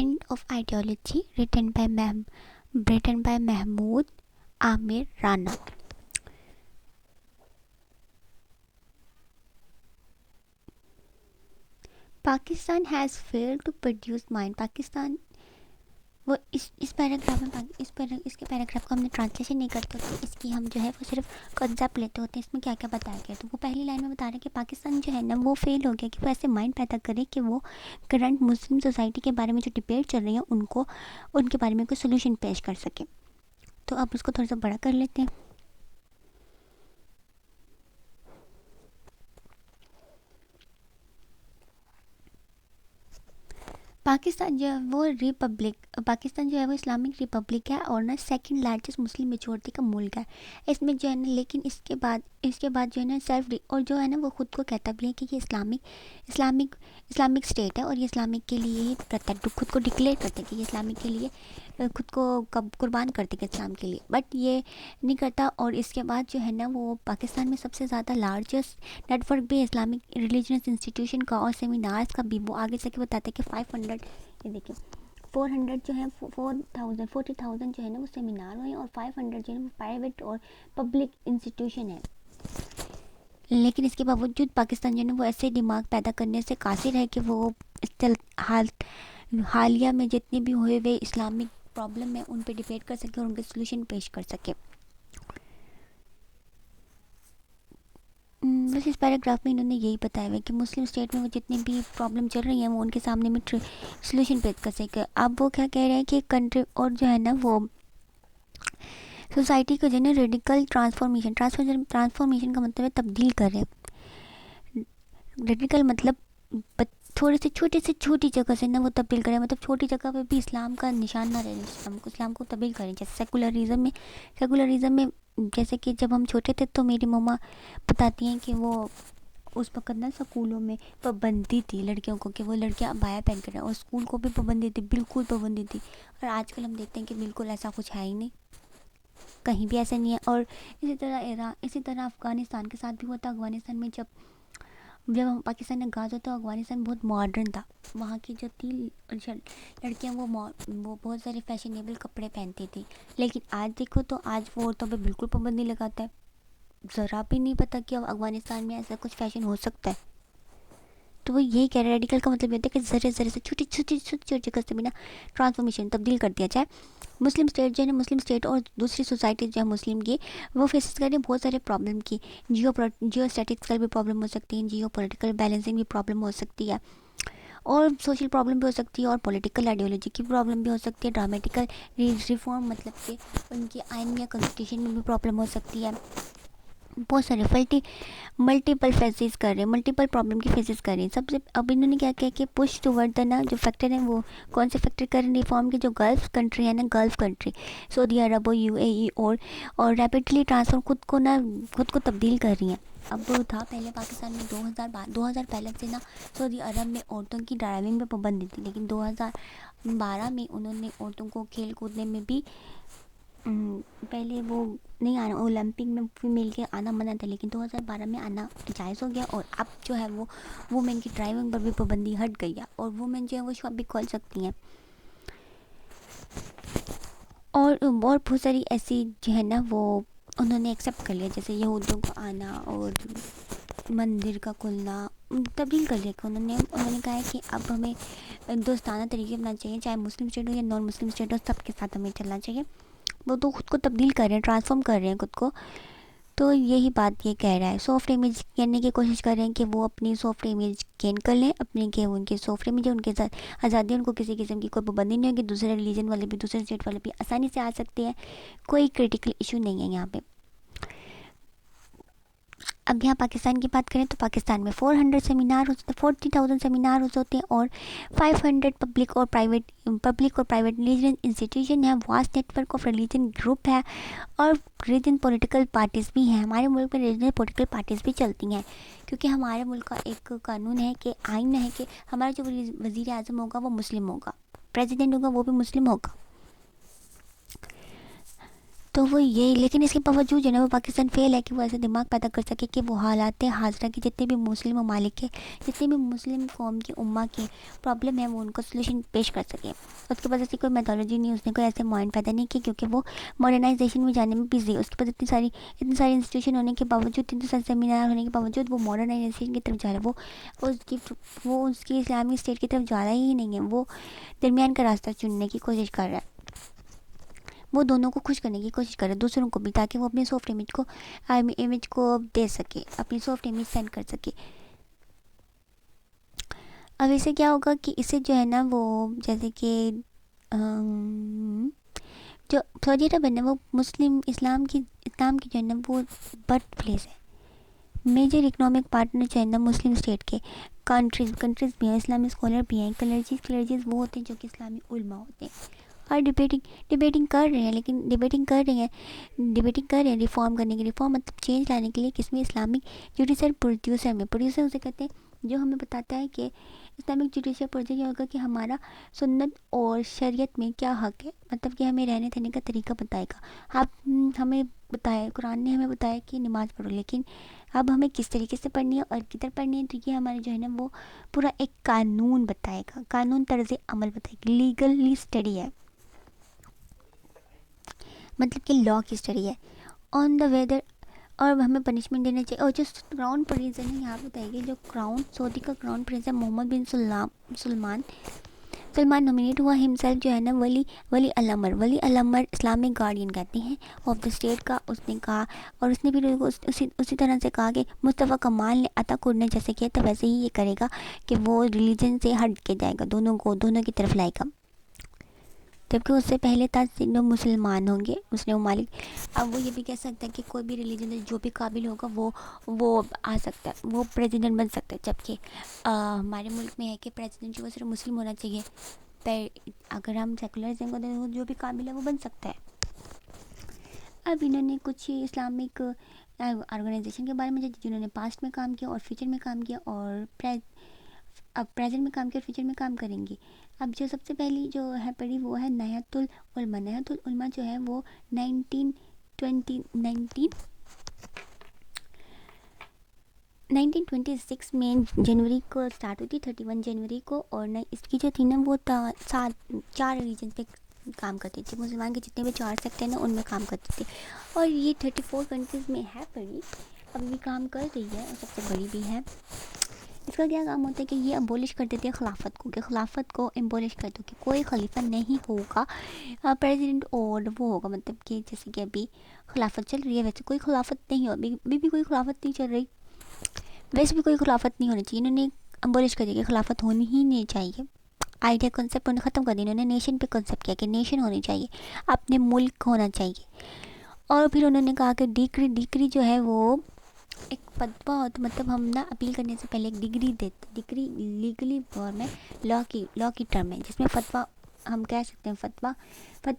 End of Ideology, written by Mahmood Amir Rana. Pakistan has failed to produce mind. Pakistan वो इस paragraph में इसके paragraph को हमने ट्रांसलेशन नहीं करते तो इसकी हम जो है वो सिर्फ कंसेप्ट लेते होते हैं इसमें क्या क्या बताया गया। तो वो पहली लाइन में बता रहे हैं कि पाकिस्तान जो है ना वो फेल हो गया कि वो ऐसे माइंड पैदा करे कि वो करंट मुस्लिम सोसाइटी के बारे में जो डिबेट चल रही है उनको उनके बारे में कोई सोल्यूशन पेश कर सके। तो अब उसको थोड़ा सा बड़ा कर लेते हैं। पाकिस्तान जो है वो पाकिस्तान जो है वो इस्लामिक रिपब्लिक है और ना सेकंड लार्जेस्ट मुस्लिम मेजोरिटी का मुल्क है इसमें जो है ना। लेकिन इसके बाद जो है ना और जो है ना वो ख़ुद को कहता भी है कि ये इस्लामिक स्टेट है और ये इस्लामिक के लिए ही करता है, खुद को डिक्लेयर करता है कि ये इस्लामिक के लिए खुद को कब कुर्बान कर देगा इस्लाम के लिए, बट ये नहीं करता। और इसके बाद जो है ना वो पाकिस्तान में सबसे ज़्यादा लार्जेस्ट नेटवर्क भी है इस्लामिक रिलीजियस इंस्टीट्यूशन का और सेमिनार्स का भी। वो आगे से बताता है कि 500 ये देखिए 400 जो है 40,000 जो है ना वो सेमिनार हुए और 500 जो है ना वो प्राइवेट और पब्लिक इंस्टीट्यूशन है। लेकिन इसके बावजूद पाकिस्तान जो है ना वो ऐसे दिमाग पैदा करने से कासिर है कि वो हालिया में जितने भी हुए हुए इस्लामिक प्रॉब्लम है उन पे डिबेट कर सके और उनके सोल्यूशन पेश कर सके। बस इस पैराग्राफ में इन्होंने यही बताया हुआ है कि मुस्लिम स्टेट में वो जितनी भी प्रॉब्लम चल रही हैं वो उनके सामने में सोल्यूशन पेश कर सके। अब वो क्या कह रहे हैं कि कंट्री और जो है ना वो सोसाइटी को जो है ना रेडिकल ट्रांसफॉर्मेशन का मतलब है तब्दील कर रहे हैं। रेडिकल मतलब थोड़े से छोटी जगह से ना वो तब्दील करें, मतलब छोटी जगह पे भी इस्लाम का निशान ना रहे, इस्लाम को तब्दील करें। जैसे सेकुलरिज्म में जैसे कि जब हम छोटे थे तो मेरी मम्मा बताती हैं कि वो उस वक्त ना स्कूलों में पाबंदी थी लड़कियों को कि वो लड़कियां अबाया पहन कर, और स्कूल को भी पाबंदी थी, बिल्कुल पाबंदी थी। और आजकल हम देखते हैं कि बिल्कुल ऐसा कुछ है ही नहीं, कहीं भी ऐसा नहीं है। और इसी तरह अफ़गानिस्तान के साथ भी हुआ था। अफ़गानिस्तान में जब पाकिस्तान ने गाज़ा तो अफ़गानिस्तान बहुत मॉडर्न था, वहाँ की जो थी लड़कियाँ वो बहुत सारे फैशनेबल कपड़े पहनती थी। लेकिन आज देखो तो आज वो औरतों पे बिल्कुल पाबंदी लगाता है, ज़रा भी नहीं पता कि अब अफ़गानिस्तान में ऐसा कुछ फैशन हो सकता है। तो वो यही कह रहे हैं रेडिकल का मतलब ये होता है कि ज़रे से छोटी जगह से भी ना ट्रांसफॉर्मेशन तब्दील कर दिया जाए। मुस्लिम स्टेट और दूसरी सोसाइटी जो है मुस्लिम की वो फेस कर रही है बहुत सारे प्रॉब्लम की। जियो स्टैटिक्स भी प्रॉब्लम हो सकती है, जियो पॉलिटिकल बैलेंसिंग भी प्रॉब्लम हो सकती है, और सोशल प्रॉब्लम भी हो सकती है, और पॉलिटिकल आइडियोलॉजी की प्रॉब्लम भी हो सकती है। ड्रामेटिकल रिफॉर्म मतलब कि उनकी आइन या कॉन्स्टिट्यूशन में भी प्रॉब्लम हो सकती है। बहुत सारे मल्टीपल प्रॉब्लम की फेसेस कर रहे हैं। सबसे अब इन्होंने क्या किया कि पुश टूवर्ड द ना जो फैक्टर हैं वो कौन से फैक्टर कर रहे हैं रिफॉर्म के, जो गल्फ कंट्री है ना, गल्फ कंट्री सऊदी अरब और यूएई और रैपिडली ट्रांसफॉर्म खुद को तब्दील कर रही हैं। अब वो था पहले पाकिस्तान में 2000 पहले से ना सऊदी अरब में औरतों की ड्राइविंग पे पाबंदी थी, लेकिन 2012 में उन्होंने औरतों को खेल कूदने में भी पहले वो नहीं आना, ओलंपिक में फीमेल के आना मना था, लेकिन 2012 में आना जायज़ हो गया। और अब जो है वो वुमेन की ड्राइविंग पर भी पाबंदी हट गई है और वुमेन जो है वो शॉप भी खोल सकती हैं। और बहुत सारी ऐसी जो है ना वो उन्होंने एक्सेप्ट कर लिया, जैसे यहूदियों को आना और मंदिर का खुलना तब्दील कर लिया। उन्होंने कहा है कि अब हमें दोस्ताना तरीके अपनाना चाहिए, चाहे मुस्लिम स्टेट हो या नॉन मुस्लिम स्टेट हो, सबके साथ हमें चलना चाहिए। वो तो खुद को तब्दील कर रहे हैं, ट्रांसफॉर्म कर रहे हैं खुद को। तो यही बात ये कह रहा है, सॉफ्ट इमेज करने की कोशिश कर रहे हैं कि वो अपनी सॉफ्ट इमेज गेन कर लें अपने, कि उनकी सॉफ्ट इमेज है, उनके साथ आज़ादी, उनको किसी किस्म की कोई पाबंदी नहीं होगी। दूसरे रिलीजन वाले भी दूसरे स्टेट वाले भी आसानी से आ सकते हैं, कोई क्रिटिकल इशू नहीं है यहाँ पे। अब यहाँ पाकिस्तान की बात करें तो पाकिस्तान में 400 सेमिनार होते हैं, 40,000 सेमिनार होते हैं, और 500 पब्लिक और प्राइवेट रिलीजन इंस्टीट्यूशन है, vast network of religion group है, और रीजन पॉलिटिकल पार्टीज़ भी हैं। हमारे मुल्क में रीजनल पॉलिटिकल पार्टीज़ भी चलती हैं, क्योंकि हमारे मुल्क का एक कानून है कि आइन है कि हमारा जो वज़ीर आज़म होगा वो मुस्लिम होगा, प्रेसिडेंट होगा वो भी मुस्लिम होगा। تو وہ یہ، لیکن اس کے باوجود جو ہے نا وہ پاکستان فیل ہے کہ وہ ایسا دماغ پیدا کر سکے کہ وہ حالات حاضرہ کے جتنے بھی مسلم ممالک کے، جتنے بھی مسلم قوم کی امہ کی پرابلم ہے وہ ان کو سلوشن پیش کر سکے. اس کے پاس ایسی کوئی میتھولوجی نہیں، اس نے کوئی ایسے مائنڈ پیدا نہیں کیا، کیونکہ وہ ماڈرنائزیشن میں جانے میں بزی ہے. اس کے پاس اتنی ساری انسٹیٹیوشن ہونے کے باوجود، اتنے سارے سیمینار ہونے کے باوجود وہ ماڈرنائزیشن کی طرف جا رہا ہے. وہ اس کی اسلامی اسٹیٹ کی طرف جا رہا ہی نہیں ہے. وہ درمیان کا راستہ چننے کی کوشش کر رہا ہے. وہ دونوں کو خوش کرنے کی کوشش کرے، دوسروں کو بھی، تاکہ وہ اپنی سافٹ امیج کو دے سکے، اپنی سافٹ امیج سینڈ کر سکے. اب اسے کیا ہوگا کہ اسے جو ہے نا وہ جیسے کہ جو سعودی عرب ہے نا وہ اسلام کی جو ہے نا وہ برتھ پلیس ہے. میجر اکنامک پارٹنر جو ہے نا مسلم اسٹیٹ کے کنٹریز بھی ہیں، اسلامی اسکالر بھی ہیں. کلرجیز وہ ہوتے ہیں جو کہ اسلامی علماء ہوتے ہیں. اور ڈیبیٹنگ کر رہے ہیں، لیکن ڈیبیٹنگ کر رہے ہیں ریفارم کرنے کے، ریفارم مطلب چینج لانے کے لیے. کس میں؟ اسلامک جوڈیشل پروڈیوسر میں. پروڈیوسر اسے کہتے ہیں جو ہمیں بتاتا ہے کہ اسلامک جوڈیشل پروڈیوسر یہ ہوگا کہ ہمارا سنت اور شریعت میں کیا حق ہے، مطلب کہ ہمیں رہنے تھنے کا طریقہ بتائے گا. آپ ہمیں بتائے، قرآن نے ہمیں بتایا کہ نماز پڑھو، لیکن اب ہمیں کس طریقے سے پڑھنی ہے اور کدھر پڑھنی ہے، تو یہ ہمارے جو ہے نا وہ پورا ایک قانون بتائے گا، قانون طرز عمل بتائے گا. لیگلی اسٹڈی ہے، مطلب کہ لا کی اسٹڈی ہے آن دا ویدر. اور ہمیں پنشمنٹ دینا چاہیے. اور جو کراؤن پرنس ہے نا، یہاں بتائیے کہ جو سعودی کا کراؤن پرنس ہے محمد بن سلمان نومینیٹ ہوا ہمسیلف جو ہے نا ولی الامر اسلامک گارڈین کہتے ہیں آف دا اسٹیٹ کا. اس نے کہا، اور اس نے بھی اسی طرح سے کہا کہ مصطفیٰ کمال نے عطا کرد نے جیسے کیا تھا ویسے ہی یہ کرے گا کہ وہ ریلیجن سے ہٹ کے جائے گا، دونوں کی طرف لائے گا. جبکہ اس سے پہلے تھا جو مسلمان ہوں گے مسلم ممالک. اب وہ یہ بھی کہہ سکتا ہے کہ کوئی بھی ریلیجن جو بھی قابل ہوگا وہ آ سکتا ہے، وہ پریزیڈنٹ بن سکتا ہے. جبکہ ہمارے ملک میں ہے کہ پریزیڈنٹ جو وہ صرف مسلم ہونا چاہیے. اگر ہم سیکولرزم کو دیں جو بھی قابل ہے وہ بن سکتا ہے. اب انہوں نے کچھ اسلامک آرگنائزیشن کے بارے میں جنہوں نے پاسٹ میں کام کیا اور فیوچر میں کام کیا، اور اب پریزنٹ میں کام کیا اور فیوچر میں کام کریں گی. اب جو سب سے پہلی جو ہے پڑھی وہ ہے نہیت العلماء جو ہے وہ 1926 میں جنوری کو اسٹارٹ ہوئی تھی، 31 جنوری کو. اور اس کی جو تھی نا وہ 4 ریلیجنس پہ کام کرتی تھی. مسلمان کے جتنے بھی 4 سیکٹ ہیں نا ان میں کام کرتی تھی. اور یہ 34 کنٹریز میں ہے پڑھی، ابھی بھی کام کر رہی ہے اور سب سے بڑی بھی ہے. اس کا کیا کام ہوتا ہے کہ یہ ابولش کر دیتے ہیں خلافت کو، کہ خلافت کو امبولش کر دو کہ کوئی خلیفہ نہیں ہوگا، پریزیڈنٹ اور وہ ہوگا. مطلب کہ جیسے کہ ابھی خلافت چل رہی ہے ویسے کوئی خلافت نہیں ہو، ابھی بھی کوئی خلافت نہیں چل رہی، ویسے بھی کوئی خلافت نہیں ہونی چاہیے. انہوں نے ابولش کر دیا کہ خلافت ہونی ہی نہیں چاہیے. آئیڈیا کنسیپٹ انہوں نے ختم کر دیا. انہوں نے نیشن پہ کنسیپٹ کیا کہ نیشن ہونی چاہیے، اپنے ملک ہونا چاہیے. اور پھر انہوں نے کہا کہ ڈگری جو ہے وہ ایک فتویٰ ہوتا، مطلب ہم نا اپیل کرنے سے پہلے ایک ڈگری دیتے، ڈگری لیگلی فارم ہے، لا کی ٹرم ہے، جس میں فتویٰ ہم کہہ سکتے ہیں. فتویٰ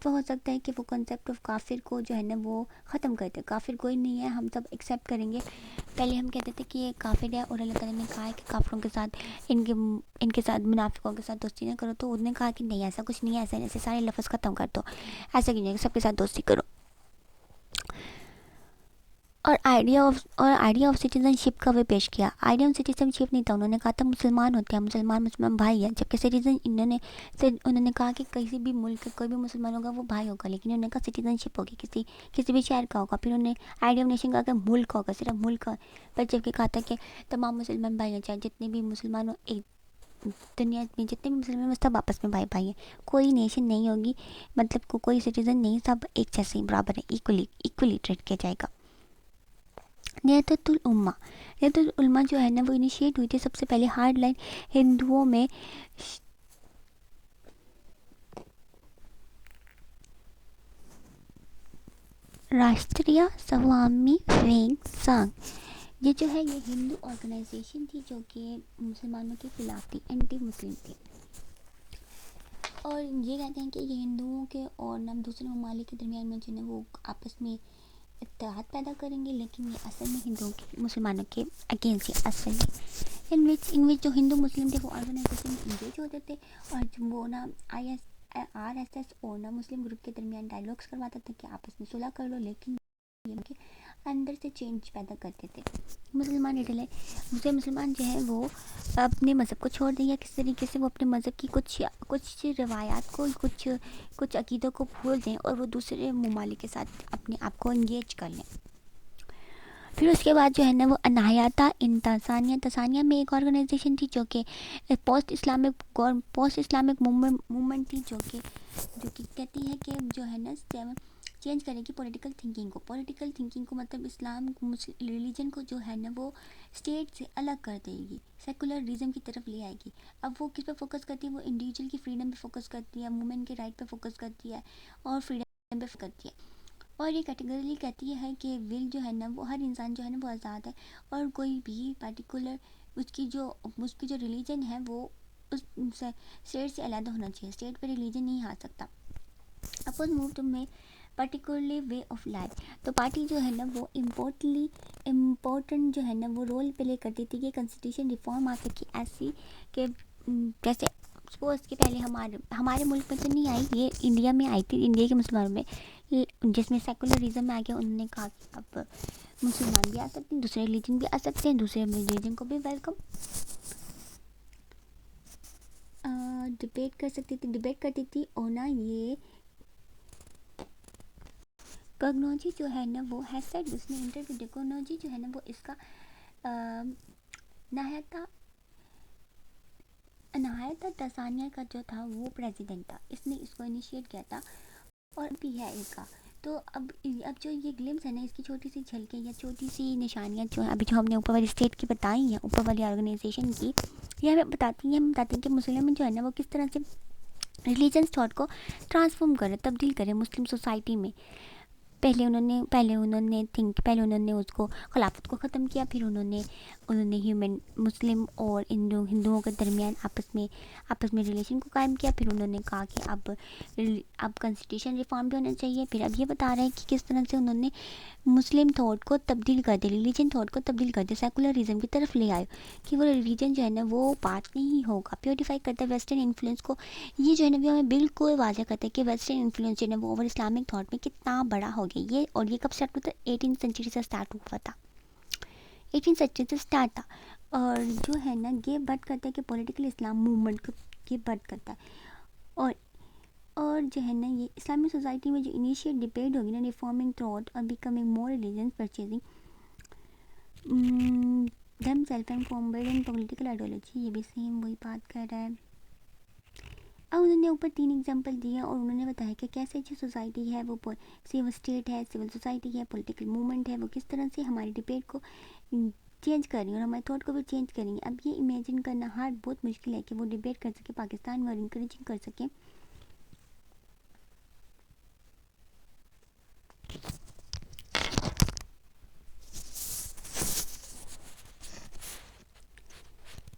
ہو سکتا ہے کہ وہ کنسیپٹ آف کافر کو جو ہے نا وہ ختم کرتے. کافر کوئی نہیں ہے، ہم سب ایکسیپٹ کریں گے. پہلے ہم کہتے تھے کہ یہ کافر ہے اور اللہ تعالیٰ نے کہا ہے کہ کافروں کے ساتھ ان کے ساتھ منافقوں کے ساتھ دوستی نہ کرو. تو انہوں نے کہا کہ نہیں ایسا کچھ نہیں ہے، ایسے سارے لفظ ختم کر دو، ایسا کیوں نہیں، سب کے ساتھ دوستی کرو. اور آئیڈیا آف سٹیزن شپ کا بھی پیش کیا. آئیڈیا آف سٹیزن شپ نہیں تھا، انہوں نے کہا تھا مسلمان ہوتے ہیں، مسلمان بھائی ہیں. جبکہ سٹیزن انہوں نے کہا کہ کسی بھی ملک کا کوئی بھی مسلمان ہوگا وہ بھائی ہوگا، لیکن انہوں نے کہا سٹیزن شپ ہوگی، کسی بھی شہر کا ہوگا. پھر انہوں نے آئیڈیا آف نیشن کہا کہ ملک ہوگا، صرف ملک کا. پر جبکہ کہا تھا کہ تمام مسلمان بھائی ہیں، چاہے جتنے بھی مسلمان ہو، ایک دنیا میں جتنے بھی مسلمان ہیں سب آپس میں بھائی ہیں. کوئی نیشن نہیں ہوگی، مطلب کوئی سٹیزن نہیں، سب ایک جیسے برابر ہے، ایکولی ٹریٹ کیا جائے گا. نیت العلماء جو ہے نا وہ انیشیٹ ہوئی تھی سب سے پہلے ہارڈ لائن ہندوؤں میں. راشٹریہ سوامی ونگ سنگھ، یہ جو ہے یہ ہندو آرگنائزیشن تھی جو کہ مسلمانوں کے خلاف تھی، اینٹی مسلم تھی. اور یہ کہتے ہیں کہ یہ ہندوؤں کے اور دوسرے ممالک کے درمیان میں جو ہے وہ آپس میں اتحاد پیدا کریں گے، لیکن یہ اصل میں ہندوؤں کے مسلمانوں کے اگینسٹ ہے. اصل میں ان وچ جو ہندو مسلم تھے وہ آرگنائزیشن میں انگیج ہوتے تھے، اور وہ نا RSS और ना मुस्लिम ग्रुप के दरमियान डायलॉग्स करवाता था कि आपस में सुलह कर लो, लेकिन ये के अंदर से चेंज पैदा करते थे। मुसलमान जो है वो अपने मज़हब को छोड़ दें या किसी तरीके से वो अपने मज़हब की कुछ रवायात को, कुछ अकीदों को भूल दें और वो दूसरे ममालिक के साथ अपने आप को इंगेज कर लें। फिर उसके बाद जो है ना वो अनायाता इन तसानिया में एक ऑर्गेनाइजेशन थी जो कि पोस्ट इस्लामिक मूवमेंट थी, जो कि कहती है कि जो है ना चेंज करेगी पॉलिटिकल थिंकिंग को मतलब इस्लाम रिलीजन को जो है ना वो स्टेट से अलग कर देगी, सेकुलरिज्म की तरफ ले आएगी। अब वो किस पे फोकस करती है, वो इंडिविजुअल की फ्रीडम पे फोकस करती है, वुमेन के राइट पे फोकस करती है और फ्रीडम पे फोकस करती है। और ये कैटेगरी कहती है कि विल जो है ना वो हर इंसान जो है ना वो आज़ाद है और कोई भी पर्टिकुलर उसकी जो रिलीजन है वो उस स्टेट से अलग होना चाहिए, स्टेट पे रिलीजन नहीं आ सकता। अपोज मूव टू में पर्टिकुलरली वे ऑफ लाइफ, तो पार्टी जो है ना वो इम्पोर्टेंट जो है ना वो रोल प्ले करती थी कि कॉन्स्टिट्यूशन रिफॉर्म आ सके ऐसी कि जैसे सपोज के पहले हमारे मुल्क में तो नहीं आई, ये इंडिया में आई थी, इंडिया के मुसलमानों में, जिसमें सेकुलरिज्म आ गया। उन्होंने कहा कि अब मुसलमान भी आ सकते हैं, दूसरे रिलीजन भी आ सकते हैं, दूसरे रिलीजन को भी वेलकम डिबेट करती थी और ना ये कॉग्नोजी जो है ना वो है सेड, उसने इंटरव्यू डेकोनोजी जो है ना वो इसका अनायता तसानिया का जो था वो प्रेसिडेंट था, इसने इसको इनिशिएट किया था और भी है इसका। तो अब जो ये ग्लिम्स है ना, इसकी छोटी सी झलकें या छोटी सी निशानियाँ जो हैं अभी जो हमने ऊपर वाली स्टेट की बताई हैं, ऊपर वाली ऑर्गेनाइजेशन की, ये हमें बताती हैं कि मुस्लिम जो है ना वो किस तरह से रिलीजन थॉट को ट्रांसफॉर्म करे, तब्दील करे मुस्लिम सोसाइटी में। पहले उन्होंने उसको खिलाफत को ख़त्म किया, फिर उन्होंने ह्यूमन मुस्लिम और हिंदुओं के दरमियान आपस में रिलेशन को कायम किया। फिर उन्होंने कहा कि अब कॉन्स्टिट्यूशन रिफॉर्म भी होना चाहिए। फिर अब ये बता रहे हैं कि किस तरह से उन्होंने मुस्लिम थॉट को तब्दील कर दिया, रिलीजन थॉट को तब्दील कर दिया, सेकुलरिज्म की तरफ ले आए कि वो रिलीजन जो है ना वो पार्ट नहीं होगा, प्योरीफाई करता है वेस्टर्न इन्फ्लुएंस को। ये जो है ना वो हमें बिल्कुल वाज़ह करता है कि वेस्टर्न इन्फ्लुएंस जो है ना वो ओवर इस्लामिक थॉट में कितना बड़ा हो गया ये। और ये कब स्टार्ट हुआ था, 18th सेंचुरी से स्टार्ट हुआ था, 18th सेंचुरी से स्टार्ट था। और जो है ना ये बर्थ करता है कि पॉलिटिकल इस्लाम मूवमेंट को ये बर्थ करता है। और जो है ना ये इस्लामिक सोसाइटी में जो इनिशिएट डिबेट होगी ना, रिफॉर्मिंग थॉट और becoming more religion purchasing them self and formed in political ideology, ये भी सेम वही बात कर रहा है। अब उन्होंने ऊपर 3 एग्जांपल दिए और उन्होंने बताया कि कैसे जो सोसाइटी है वो सिविल स्टेट है, सिविल सोसाइटी है, पॉलिटिकल मूवमेंट है, वो किस तरह से हमारी डिबेट को चेंज कर रही है और हमारे थॉट को भी चेंज करेंगे। अब ये इमेजिन करना हार्ड बहुत मुश्किल है कि वो डिबेट कर सके पाकिस्तान में और इंकरेजिंग कर सकें।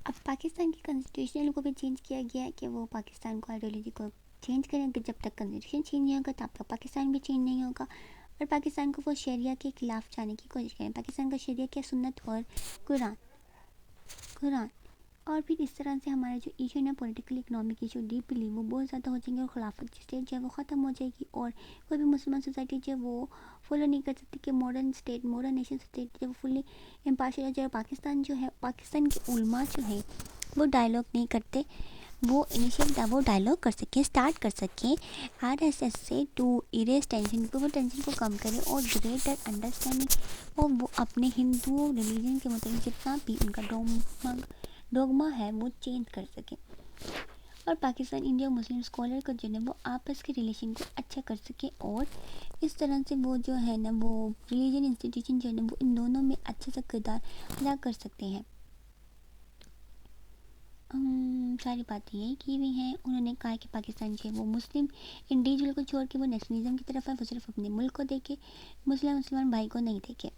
अब पाकिस्तान की कॉन्स्टिट्यूशन को भी चेंज किया गया है कि वो पाकिस्तान को आइडियोलॉजी को चेंज करें कि जब तक कॉन्स्टिट्यूशन चेंज नहीं होगा तब तक पाकिस्तान भी चेंज नहीं होगा। और पाकिस्तान को वो शरिया के ख़िलाफ़ जाने की कोशिश करें। पाकिस्तान का शरिया क्या, सुन्नत और कुरान। और फिर इस तरह से हमारे जो इशू है पॉलिटिकल इकोनॉमिक इशू डीपली वो बहुत ज़्यादा हो जाएंगे और खिलाफत की स्टेट जो है वो ख़त्म हो जाएगी। और कोई भी मुसलमान सोसाइटी जो है वो फॉलो नहीं कर सकती कि मॉडर्न नेशन स्टेट जो फुल्ली इम्पार्शियल जो है। पाकिस्तान जो है, पाकिस्तान के उलमा जो है वो डायलॉग नहीं करते, वो इनिशिएट वो डायलॉग कर सकें, स्टार्ट कर सकें RSS से टू इरेज टेंशन को, वो टेंशन को कम करें और ग्रेटर अंडरस्टैंडिंग और वो अपने हिंदुओं रिलीजन के मतलब जितना भी उनका डोगमा है वो चेंज कर सकें। और पाकिस्तान इंडिया मुस्लिम स्कॉलर को जो है वो आपस के रिलेशन को अच्छा कर सके और इस तरह से वो जो है ना वो रिलीजन इंस्टीट्यूशन जो है ना वो इन दोनों में अच्छे से किरदार अदा कर सकते हैं। सारी बातें यही की हुई हैं। उन्होंने कहा कि पाकिस्तान जो है वो मुस्लिम इंडिविजुअल को छोड़ के वो नेशनलिज्म की तरफ है, वो सिर्फ अपने मुल्क को देखे, मुसलमान भाई को नहीं देखे।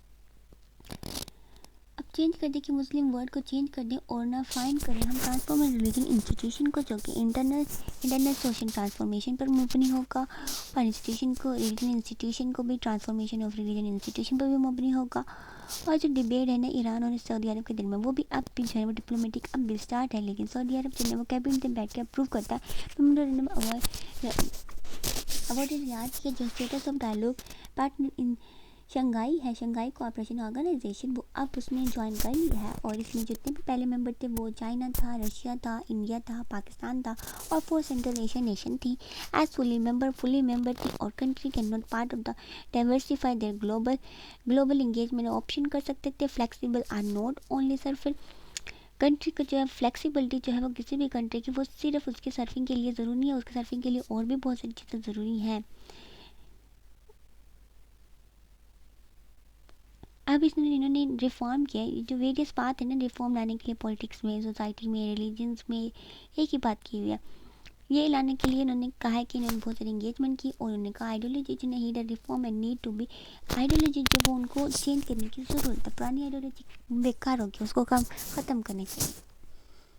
अब चेंज कर दें कि मुस्लिम वर्ड को चेंज कर दें और ना फाइंड करें हम ट्रांसफॉर्म रिलीजन इंस्टीट्यूशन को, जो कि इंटरनल सोशल ट्रांसफॉर्मेशन पर मुबनी होगा, और इंस्टीट्यूशन को, रिलीजन इंस्टीट्यूशन को भी ट्रांसफॉर्मेशन ऑफ रिलीजन इंस्टीट्यूशन पर भी मुबनी होगा। और जो डिबेट है ना ईरान और सऊदी अरब के दिल में, वो भी अब भी जो है वो डिप्लोमेटिक अब भी स्टार्ट है, लेकिन सऊदी अरब जो है वो कैबिनेट में बैठ के अप्रूव करता है अवॉइड रियाद के जो status of dialogue partner in Shanghai है, शंघाई कोऑपरेशन ऑर्गेनाइजेशन, वो अब उसने ज्वाइन कर लिया है। और इसमें जितने भी पहले मेंबर थे वो चाइना था, रशिया था, इंडिया था, पाकिस्तान था और 4 सेंट्रल एशियन नेशन थी एज फुली मेंबर थी। और country can not part of the diversify their global engagement option कर सकते थे। Flexible are not only sir, फिर कंट्री को जो है फ्लेक्सिबिलिटी जो है वो किसी भी कंट्री की वो सिर्फ उसके सर्फिंग के लिए ज़रूरी नहीं है, उसके सर्फिंग के लिए और भी बहुत सारी चीज़ें ज़रूरी हैं। अब इन्होंने रिफॉर्म किया, जो वेरियस बात है ना रिफॉर्म लाने के लिए पॉलिटिक्स में, सोसाइटी में, रिलीजन्स में, एक ही बात की हुई है। ये लाने के लिए इन्होंने कहा है कि इन्होंने बहुत सारी इंगेजमेंट की और उन्होंने कहा आइडियोलॉजी जो need reform and need to be, ideology जो वो उनको चेंज करने की ज़रूरत है, पुरानी आइडियोलॉजी बेकार होगी, उसको ख़त्म करने चाहिए।